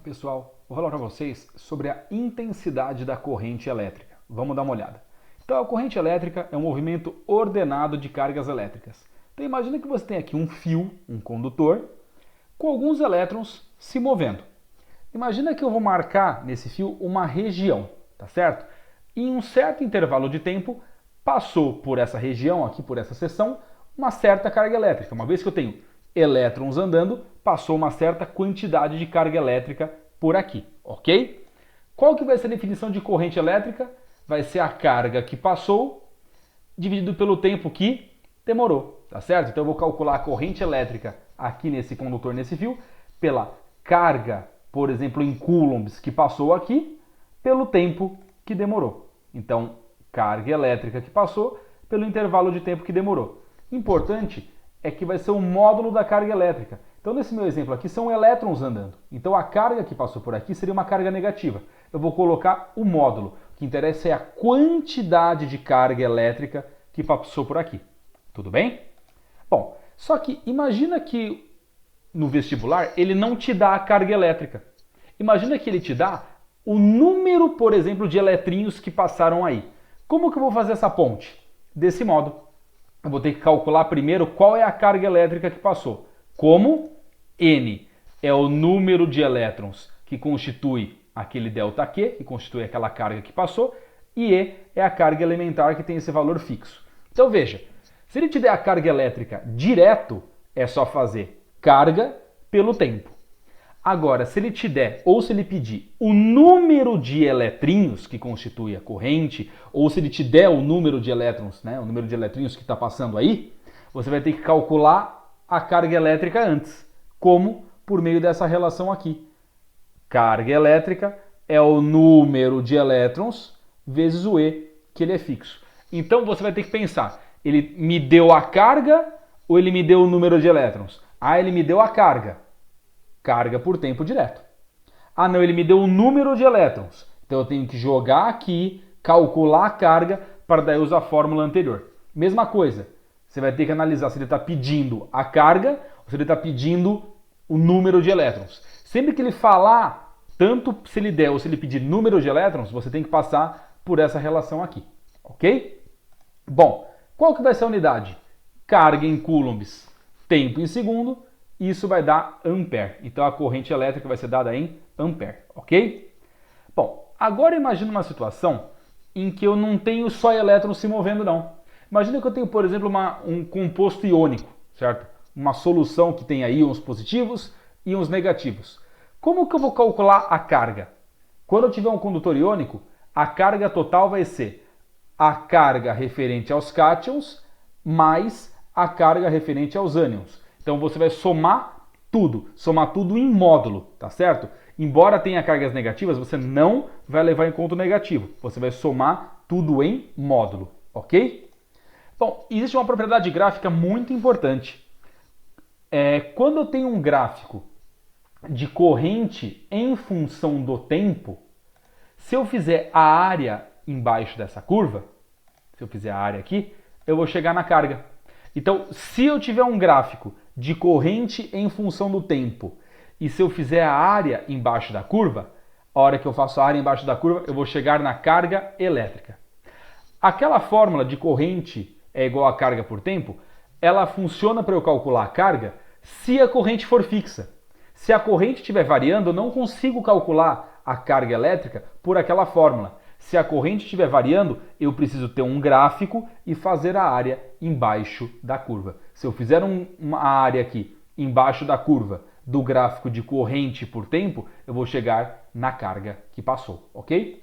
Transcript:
Pessoal, vou falar para vocês sobre a intensidade da corrente elétrica. Vamos dar uma olhada. Então, a corrente elétrica é um movimento ordenado de cargas elétricas. Então, imagina que você tem aqui um fio, um condutor, com alguns elétrons se movendo. Imagina que eu vou marcar nesse fio uma região, tá certo? E em um certo intervalo de tempo, passou por essa região, aqui por essa seção, uma certa carga elétrica. Uma vez que eu tenho elétrons andando, passou uma certa quantidade de carga elétrica por aqui, ok? Qual que vai ser a definição de corrente elétrica? Vai ser a carga que passou dividido pelo tempo que demorou, tá certo? Então eu vou calcular a corrente elétrica aqui nesse condutor, nesse fio, pela carga, por exemplo, em coulombs que passou aqui, pelo tempo que demorou. Então, carga elétrica que passou pelo intervalo de tempo que demorou. Importante é que vai ser o módulo da carga elétrica. Então, nesse meu exemplo aqui, são elétrons andando. Então, a carga que passou por aqui seria uma carga negativa. Eu vou colocar o módulo. O que interessa é a quantidade de carga elétrica que passou por aqui. Tudo bem? Bom, só que imagina que no vestibular ele não te dá a carga elétrica. Imagina que ele te dá o número, por exemplo, de eletrinhos que passaram aí. Como que eu vou fazer essa ponte? Desse modo. Eu vou ter que calcular primeiro qual é a carga elétrica que passou. Como? N é o número de elétrons que constitui aquele ΔQ, que constitui aquela carga que passou, e E é a carga elementar que tem esse valor fixo. Então veja, se ele te der a carga elétrica direto, é só fazer carga pelo tempo. Agora, se ele te der, ou se ele pedir o número de eletrinhos que constitui a corrente, ou se ele te der o número de elétrons, né, o número de eletrinhos que está passando aí, você vai ter que calcular a carga elétrica antes. Como? Por meio dessa relação aqui. Carga elétrica é o número de elétrons vezes o E, que ele é fixo. Então você vai ter que pensar, ele me deu a carga ou ele me deu o número de elétrons? Ah, ele me deu a carga. Carga por tempo direto. Ah, não, ele me deu o número de elétrons. Então eu tenho que jogar aqui, calcular a carga para daí usar a fórmula anterior. Mesma coisa, você vai ter que analisar se ele está pedindo a carga ou se ele está pedindo o número de elétrons. Sempre que ele falar, tanto se ele der ou se ele pedir número de elétrons, você tem que passar por essa relação aqui, ok? Bom, qual que vai ser a unidade? Carga em coulombs, tempo em segundo, isso vai dar ampere. Então a corrente elétrica vai ser dada em ampere, ok? Bom, agora imagine uma situação em que eu não tenho só elétrons se movendo, não. Imagina que eu tenho, por exemplo, um composto iônico, certo? Uma solução que tem aí íons positivos e íons negativos. Como que eu vou calcular a carga? Quando eu tiver um condutor iônico, a carga total vai ser a carga referente aos cátions mais a carga referente aos ânions. Então você vai somar tudo em módulo, tá certo? Embora tenha cargas negativas, você não vai levar em conta o negativo. Você vai somar tudo em módulo, ok? Bom, existe uma propriedade gráfica muito importante. Quando eu tenho um gráfico de corrente em função do tempo, se eu fizer a área embaixo dessa curva, se eu fizer a área aqui, eu vou chegar na carga. Então, se eu tiver um gráfico de corrente em função do tempo, e se eu fizer a área embaixo da curva, a hora que eu faço a área embaixo da curva, eu vou chegar na carga elétrica. Aquela fórmula de corrente é igual a carga por tempo, ela funciona para eu calcular a carga se a corrente for fixa. Se a corrente estiver variando, eu não consigo calcular a carga elétrica por aquela fórmula. Se a corrente estiver variando, eu preciso ter um gráfico e fazer a área embaixo da curva. Se eu fizer uma área aqui embaixo da curva do gráfico de corrente por tempo, eu vou chegar na carga que passou, ok?